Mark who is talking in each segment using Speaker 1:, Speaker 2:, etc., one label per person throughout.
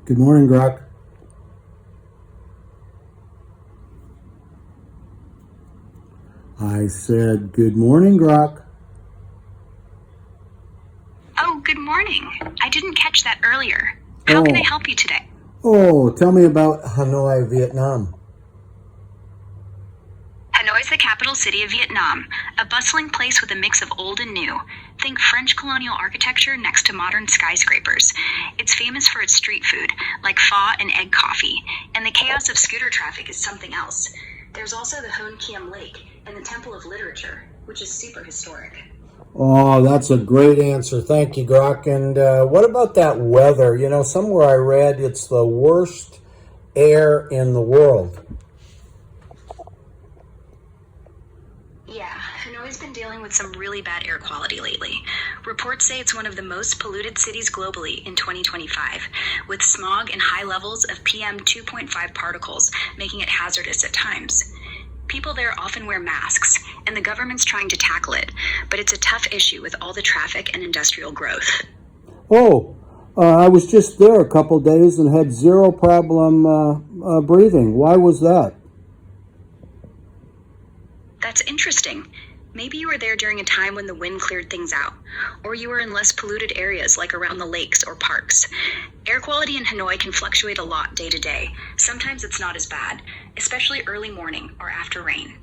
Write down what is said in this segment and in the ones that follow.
Speaker 1: Good morning, Grok. I said, good morning, Grok.
Speaker 2: Oh, good morning. I didn't catch that earlier. How can I help you today?
Speaker 1: Oh, tell me about Hanoi, Vietnam.
Speaker 2: Hanoi is the capital city of Vietnam, a bustling place with a mix of old and new. Think French colonial architecture next to modern skyscrapers. It's famous for its street food, like pho and egg coffee, and the chaos of scooter traffic is something else. There's also the Hon Kiem Lake and the Temple of Literature, which is super historic.
Speaker 1: Oh, that's a great answer. Thank you, Grok. And what about that weather? You know, somewhere I read it's the worst air in the world.
Speaker 2: Yeah, Hanoi's been dealing with some really bad air quality lately. Reports say it's one of the most polluted cities globally in 2025, with smog and high levels of PM 2.5 particles, making it hazardous at times. People there often wear masks, and the government's trying to tackle it, but it's a tough issue with all the traffic and industrial growth.
Speaker 1: I was just there a couple days and had zero problem breathing. Why was that?
Speaker 2: That's interesting. Maybe you were there during a time when the wind cleared things out, or you were in less polluted areas like around the lakes or parks. Air quality in Hanoi can fluctuate a lot day to day. Sometimes it's not as bad, especially early morning or after rain.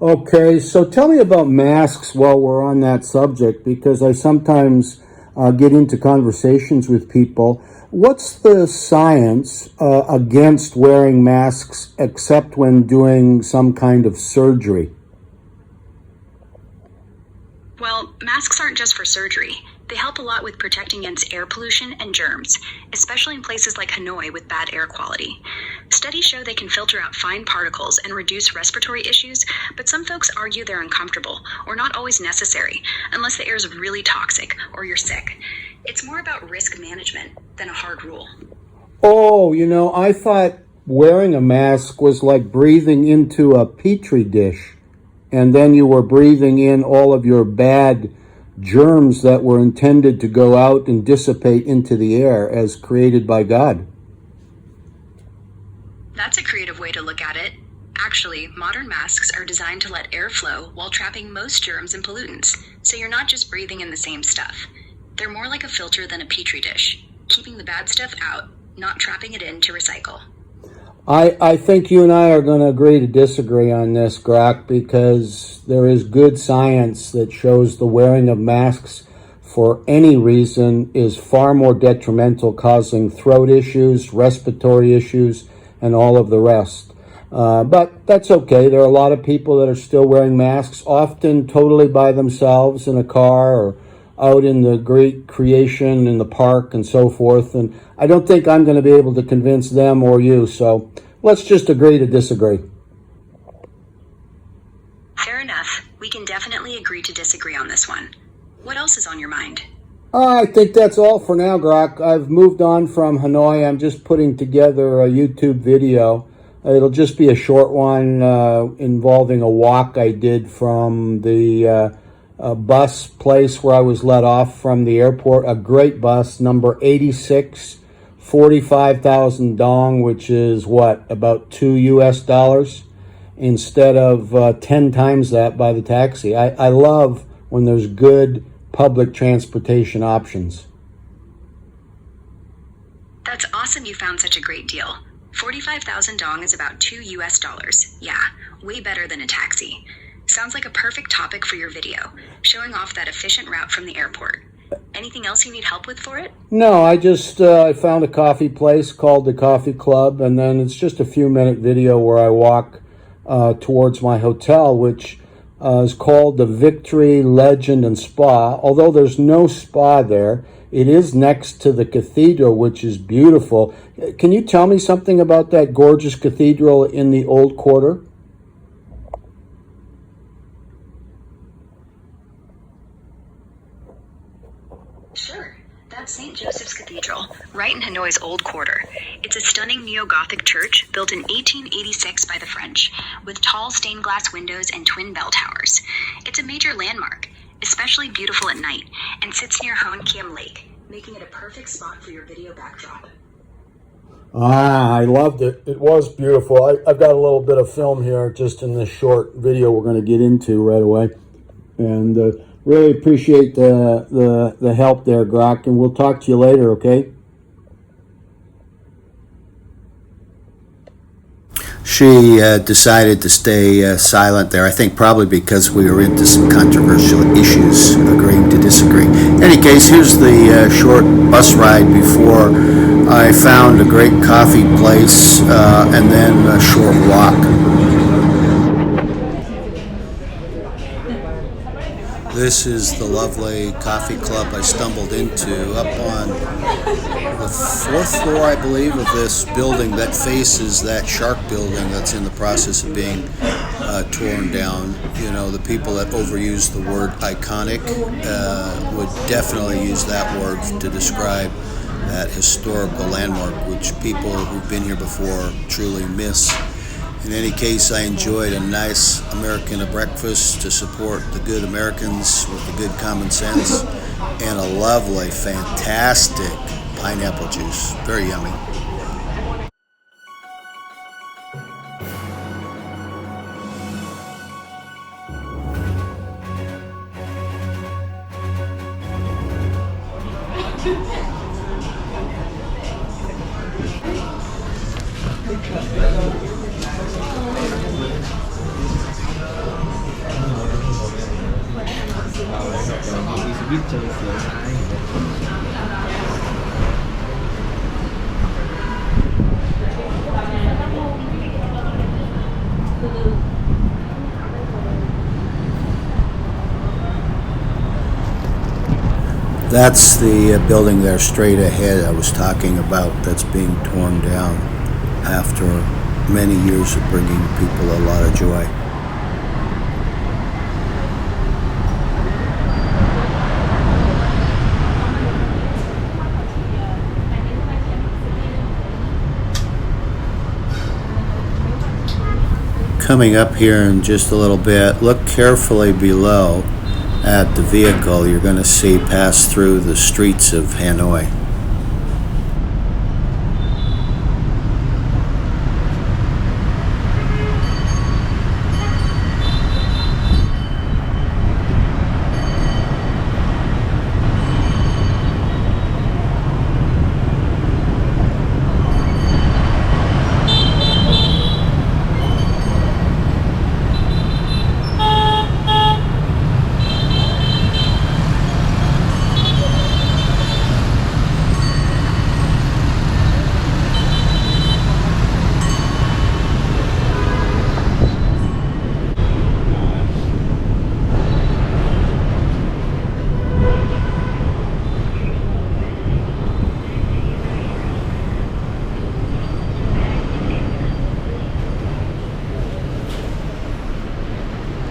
Speaker 1: Okay, so tell me about masks while we're on that subject, because I sometimes get into conversations with people. What's the science against wearing masks except when doing some kind of surgery?
Speaker 2: Well, masks aren't just for surgery. They help a lot with protecting against air pollution and germs, especially in places like Hanoi with bad air quality. Studies show they can filter out fine particles and reduce respiratory issues, but some folks argue they're uncomfortable or not always necessary, unless the air is really toxic or you're sick. It's more about risk management than a hard rule.
Speaker 1: Oh, you know, I thought wearing a mask was like breathing into a petri dish, and then you were breathing in all of your bad germs that were intended to go out and dissipate into the air as created by God.
Speaker 2: That's a creative way to look at it. Actually, modern masks are designed to let air flow while trapping most germs and pollutants, so you're not just breathing in the same stuff. They're more like a filter than a petri dish, keeping the bad stuff out, not trapping it in to recycle.
Speaker 1: I think you and I are going to agree to disagree on this, Grok, because there is good science that shows the wearing of masks for any reason is far more detrimental, causing throat issues, respiratory issues, and all of the rest. But that's okay. There are a lot of people that are still wearing masks, often totally by themselves in a car or out in the great creation in the park and so forth. And I don't think I'm going to be able to convince them or you. So let's just agree to disagree.
Speaker 2: Fair enough. We can definitely agree to disagree on this one. What else is on your mind?
Speaker 1: I think that's all for now, Grok. I've moved on from Hanoi. I'm just putting together a YouTube video. It'll just be a short one involving a walk I did from the bus place where I was let off from the airport. A great bus, number 86, 45,000 dong, which is what, about $2 instead of 10 times that by the taxi. I love when there's good public transportation options.
Speaker 2: That's awesome you found such a great deal. 45,000 dong is about $2. Yeah, way better than a taxi. Sounds like a perfect topic for your video, showing off that efficient route from the airport. Anything else you need help with for it?
Speaker 1: No, I found a coffee place called the Coffee Club, and then it's just a few-minute video where I walk towards my hotel, which is called the Victory Legend and Spa. Although there's no spa there, it is next to the cathedral, which is beautiful. Can you tell me something about that gorgeous cathedral in the Old Quarter?
Speaker 2: Sure. That's St. Joseph's Cathedral, right in Hanoi's Old Quarter. It's a stunning neo-Gothic church built in 1886 by the French, with tall stained glass windows and twin bell towers. It's a major landmark, especially beautiful at night, and sits near Hon Kiem Lake, making it a perfect spot for your video backdrop.
Speaker 1: I loved it. It was beautiful. I've got a little bit of film here just in this short video we're going to get into right away. And really appreciate the help there, Grok. And we'll talk to you later, okay?
Speaker 3: She decided to stay silent there, I think probably because we were into some controversial issues, agreeing to disagree. In any case, here's the short bus ride before I found a great coffee place and then a short walk. This is the lovely coffee club I stumbled into up on the 4th floor, I believe, of this building that faces that shark building that's in the process of being torn down. You know, the people that overuse the word iconic would definitely use that word to describe that historical landmark, which people who've been here before truly miss. In any case, I enjoyed a nice American breakfast to support the good Americans with the good common sense, and a lovely, fantastic pineapple juice. Very yummy. That's the building there straight ahead I was talking about that's being torn down after many years of bringing people a lot of joy. Coming up here in just a little bit, look carefully below at the vehicle you're going to see pass through the streets of Hanoi.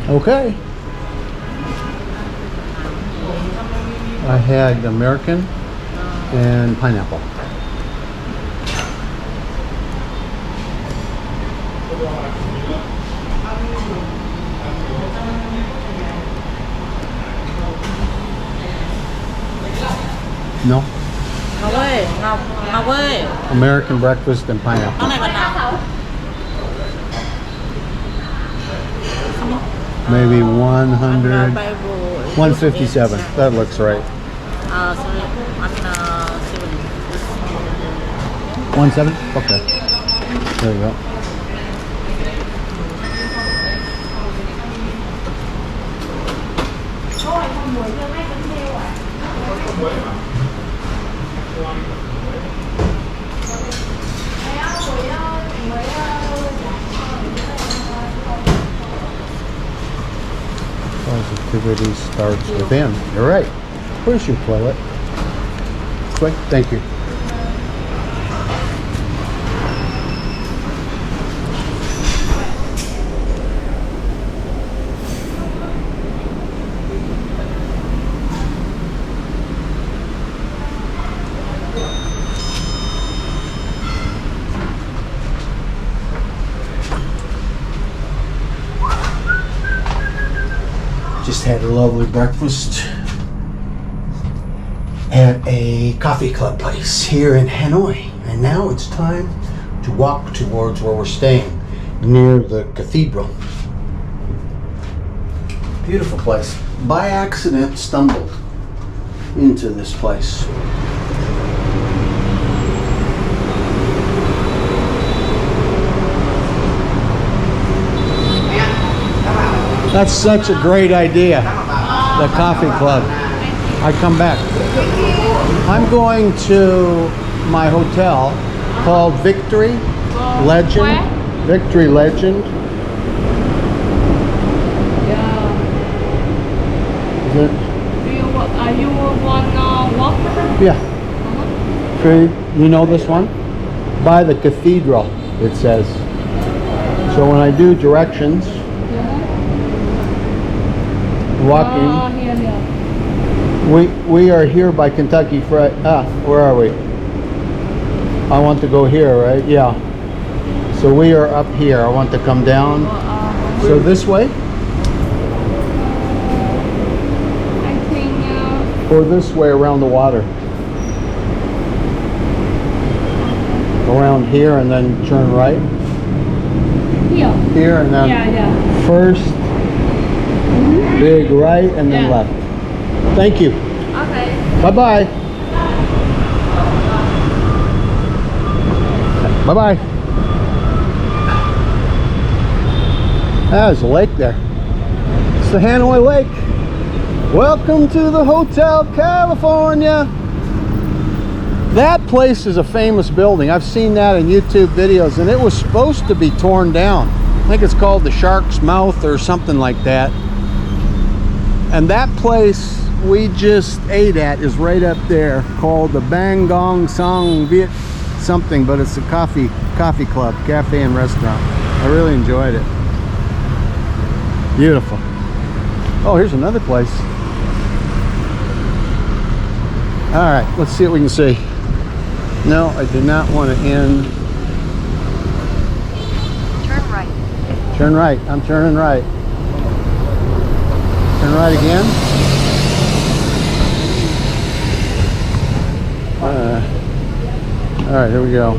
Speaker 1: Okay. I had American and pineapple. No.
Speaker 4: Ngọc ơi, Ngọc ơi,
Speaker 1: American breakfast and pineapple.
Speaker 4: con này còn nào?
Speaker 1: Maybe 100,
Speaker 4: Bay vụ
Speaker 1: 157. That looks right.
Speaker 4: sorry, anh
Speaker 1: 17? Okay. There you go. Positivity starts within. You're right. Where's your toilet? Quick, thank you. Just had a lovely breakfast at a coffee club place here in Hanoi.
Speaker 3: And now it's time to walk towards where we're staying, near the cathedral. Beautiful place. By accident, stumbled into this place. That's such a great idea, the coffee club. I come back. I'm going to my hotel called Victory Legend.
Speaker 4: Where?
Speaker 3: Victory Legend.
Speaker 4: Yeah.
Speaker 3: Is it?
Speaker 4: You wanna walk?
Speaker 3: Yeah. You know this one? By the cathedral, it says. So when I do directions, walking,
Speaker 4: Here.
Speaker 3: we are here by Kentucky Fried. Where are we? I want to go here, right? Yeah. So we are up here. I want to come down. So this way?
Speaker 4: I think
Speaker 3: Or this way around the water? Around here and then turn right?
Speaker 4: here.
Speaker 3: Here and then
Speaker 4: Yeah.
Speaker 3: first big right and then
Speaker 4: Yeah.
Speaker 3: left. Thank you.
Speaker 4: Okay.
Speaker 3: Bye-bye. Bye-bye. There's a lake there. It's the Hanoi Lake. Welcome to the Hotel California. That place is a famous building. I've seen that in YouTube videos, and it was supposed to be torn down. I think it's called the Shark's Mouth or something like that. And that place we just ate at is right up there, called the Bang Gong Song Viet something, but it's a coffee club, cafe and restaurant. I really enjoyed it. Beautiful. Oh, here's another place. All right, let's see what we can see. No, I did not want to end.
Speaker 2: Turn right.
Speaker 3: Turn right. I'm turning right. Turn right again. All right, here we go.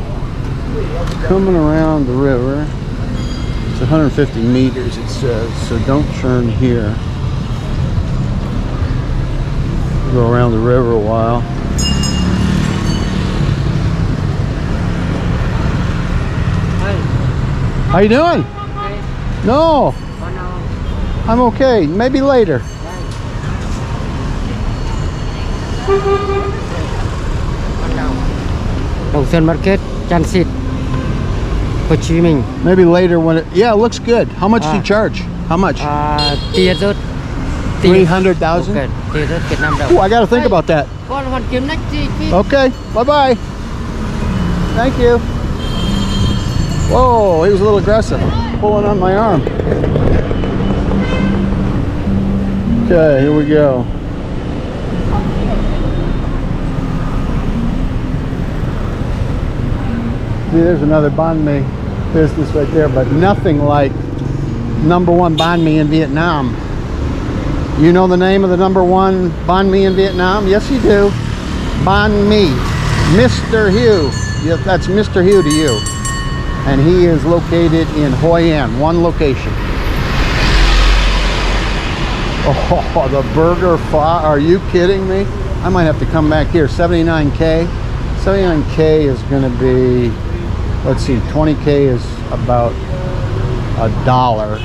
Speaker 3: Coming around the river. It's 150 meters, it says, so don't turn here. Go around the river a while. How you doing? No. I'm okay. Maybe later.
Speaker 5: Ocean Market, Transit, Ho Chi Minh.
Speaker 3: Maybe later when it. Yeah, it looks good. How much do you charge? How much?
Speaker 5: 300.
Speaker 3: 300,000.
Speaker 5: Okay, 300 Việt Nam đồng.
Speaker 3: Oh, I got to think about that.
Speaker 5: Con hoàn kiếm next chi.
Speaker 3: Okay. Bye bye. Thank you. Whoa, he was a little aggressive, pulling on my arm. Okay, here we go. See, there's another banh mi business right there, but nothing like #1 banh mi in Vietnam. You know the name of the #1 banh mi in Vietnam? Yes, you do. Banh mi. Mr. Hugh. Yeah, that's Mr. Hugh to you. And he is located in Hoi An, one location. Oh, the burger pho. Are you kidding me? I might have to come back here. 79K. 79K is going to be, let's see, 20K is about $1.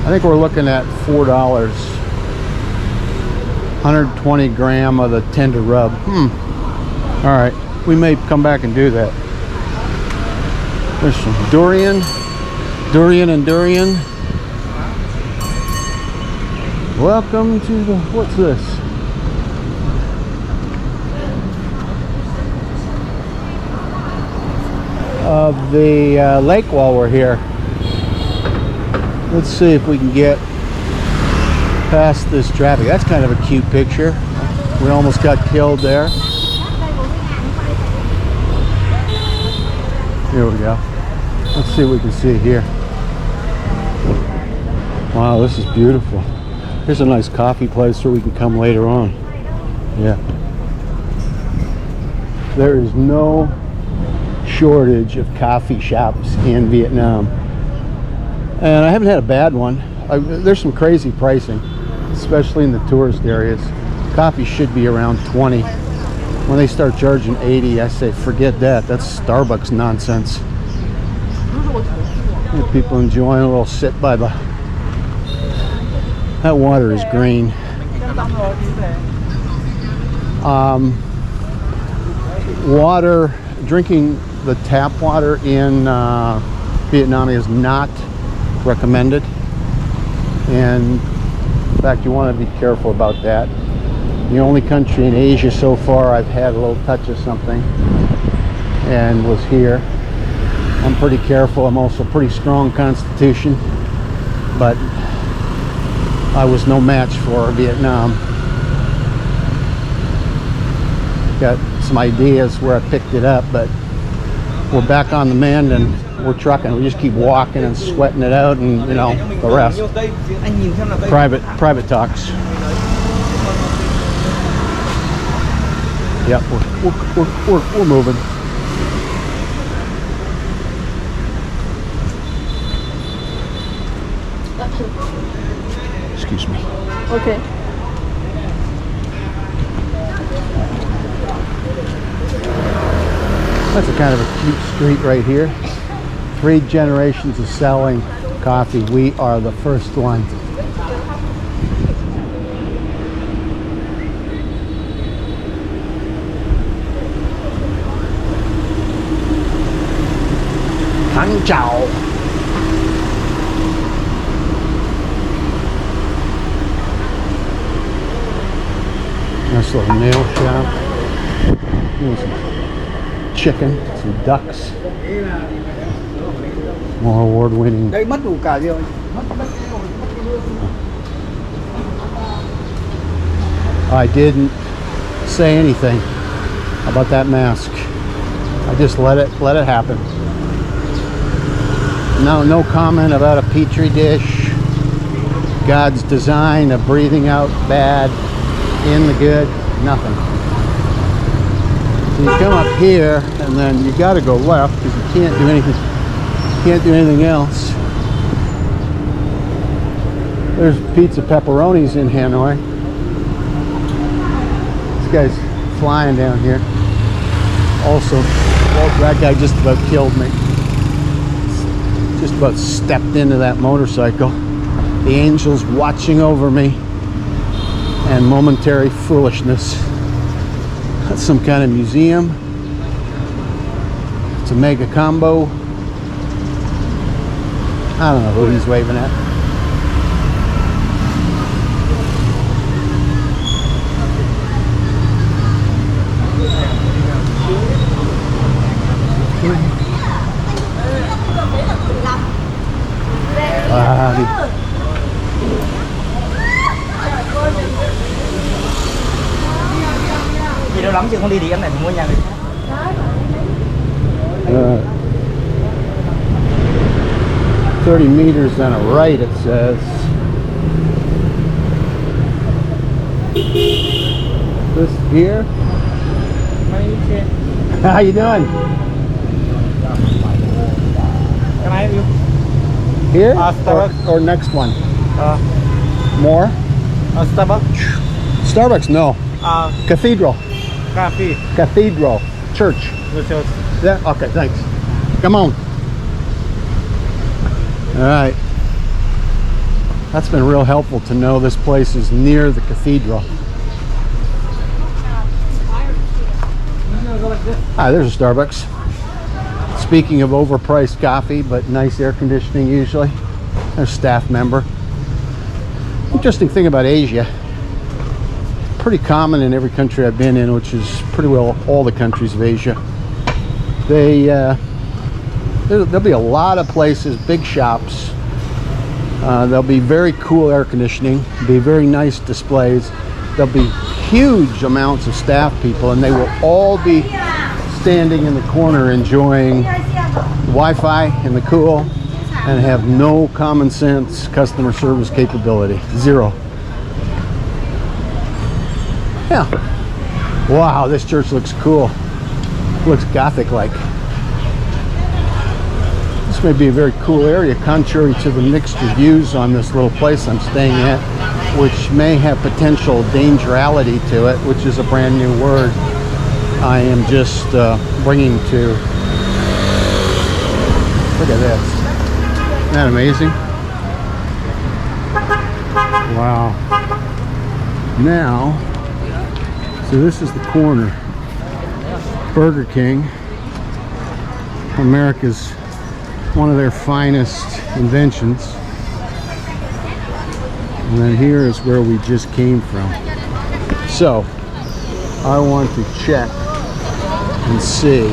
Speaker 3: I think we're looking at $4. 120 gram of the tender rub. All right, we may come back and do that. There's some durian and durian. Welcome to the, what's this? Of the lake while we're here. Let's see if we can get past this traffic. That's kind of a cute picture. We almost got killed there. Here we go. Let's see what we can see here. Wow, this is beautiful. Here's a nice coffee place where we can come later on. Yeah. There is no
Speaker 6: shortage of coffee shops in Vietnam, and I haven't had a bad one. There's some crazy pricing, especially in the tourist areas. Coffee should be around 20. When they start charging 80, I say forget that. That's Starbucks nonsense. People enjoying a little sit by the... That water is green. Water, drinking the tap water in Vietnam is not recommended, and in fact you want to be careful about that. The only country in Asia so far I've had a little touch of something and was here. I'm pretty careful. I'm also pretty strong constitution, but I was no match for Vietnam. Got some ideas where I picked it up, but we're back on the mend and we're trucking. We just keep walking and sweating it out, and you know the rest. Private talks. Yep, we're moving. Excuse me.
Speaker 4: Okay.
Speaker 6: That's a kind of a cute street right here. 3 generations of selling coffee. We are the first one. Hangzhou. Nice little nail shop. Some chicken, some ducks. More award-winning. I didn't say anything about that mask. I just let it happen. No comment about a petri dish, God's design, a breathing out bad, in the good, nothing. So you come up here and then you got to go left because you can't do anything. Can't do anything else. There's pizza pepperonis in Hanoi. This guy's flying down here. Also, well, that guy just about killed me. Just about stepped into that motorcycle. The angels watching over me, and momentary foolishness. That's some kind of museum. It's a mega combo. I don't know who he's waving at.
Speaker 7: Đi đâu lắm chứ không đi thì em lại phải mua nhà người khác.
Speaker 6: 30 meters on a right, it says. This here? How you doing?
Speaker 7: Can I have you?
Speaker 6: Here?
Speaker 7: Starbucks.
Speaker 6: Or next one? More?
Speaker 7: Starbucks.
Speaker 6: Starbucks, no. Cathedral.
Speaker 7: Coffee.
Speaker 6: Cathedral. Church.
Speaker 7: The church.
Speaker 6: Yeah? Okay, thanks. Come on. Alright. That's been real helpful to know this place is near the cathedral. Ah, there's a Starbucks. Speaking of overpriced coffee, but nice air conditioning usually. There's a staff member. Interesting thing about Asia, pretty common in every country I've been in, which is pretty well all the countries of Asia. There'll be a lot of places, big shops. There'll be very cool air conditioning, be very nice displays. There'll be huge amounts of staff people, and they will all be standing in the corner enjoying Wi-Fi and the cool, and have no common sense customer service capability. Zero. Yeah. Wow, this church looks cool. Looks Gothic-like. This may be a very cool area, contrary to the mixed reviews on this little place I'm staying at, which may have potential dangerality to it, which is a brand new word I am just bringing to. Look at this. Isn't that amazing? Wow. Now, so this is the corner. Burger King, America's one of their finest inventions. And then here is where we just came from. So, I want to check and see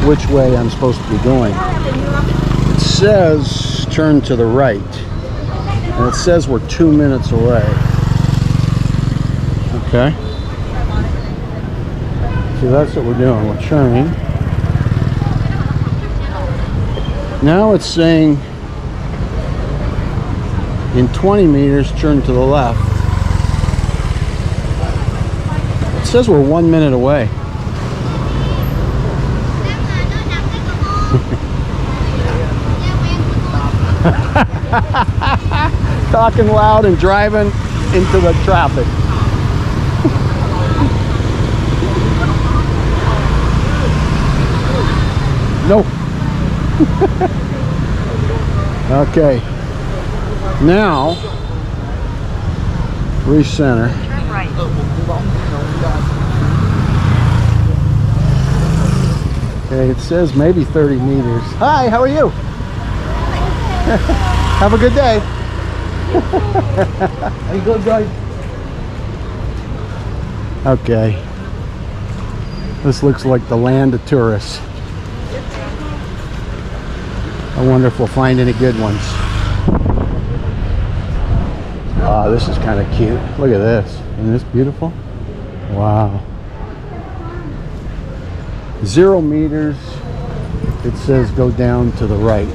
Speaker 6: which way I'm supposed to be going. It says turn to the right. And it says we're 2 minutes away. Okay. So that's what we're doing. We're turning. Now it's saying in 20 meters, turn to the left. It says we're 1 minute away. Talking loud and driving into the traffic. Nope. Okay. Now, recenter.
Speaker 7: Turn right.
Speaker 6: Okay, it says maybe 30 meters. Hi, how are you? Have a good day.
Speaker 7: Are you good, guys?
Speaker 6: Okay. This looks like the land of tourists. I wonder if we'll find any good ones. Ah, this is kind of cute. Look at this. Isn't this beautiful? Wow. 0 meters. It says go down to the right.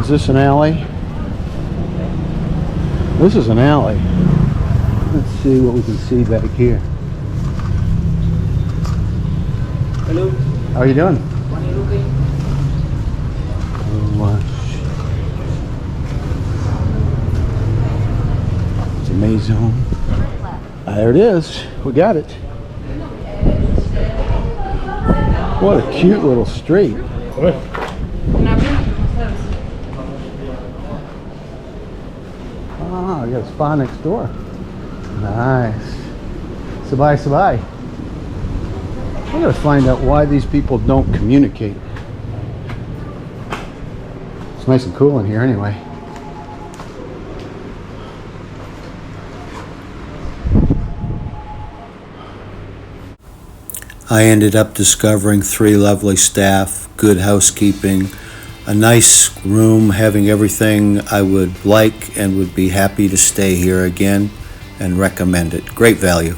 Speaker 6: Is this an alley? This is an alley. Let's see what we can see back here.
Speaker 7: Hello.
Speaker 6: How are you doing?
Speaker 7: What are you looking?
Speaker 6: It's a maze zone. There it is. We got it. What a cute little street. Ah, we got a spa next door. Nice. Sabay, sabay. We're going to find out why these people don't communicate. It's nice and cool in here anyway.
Speaker 3: I ended up discovering 3 lovely staff, good housekeeping, a nice room, having everything I would like, and would be happy to stay here again and recommend it. Great value.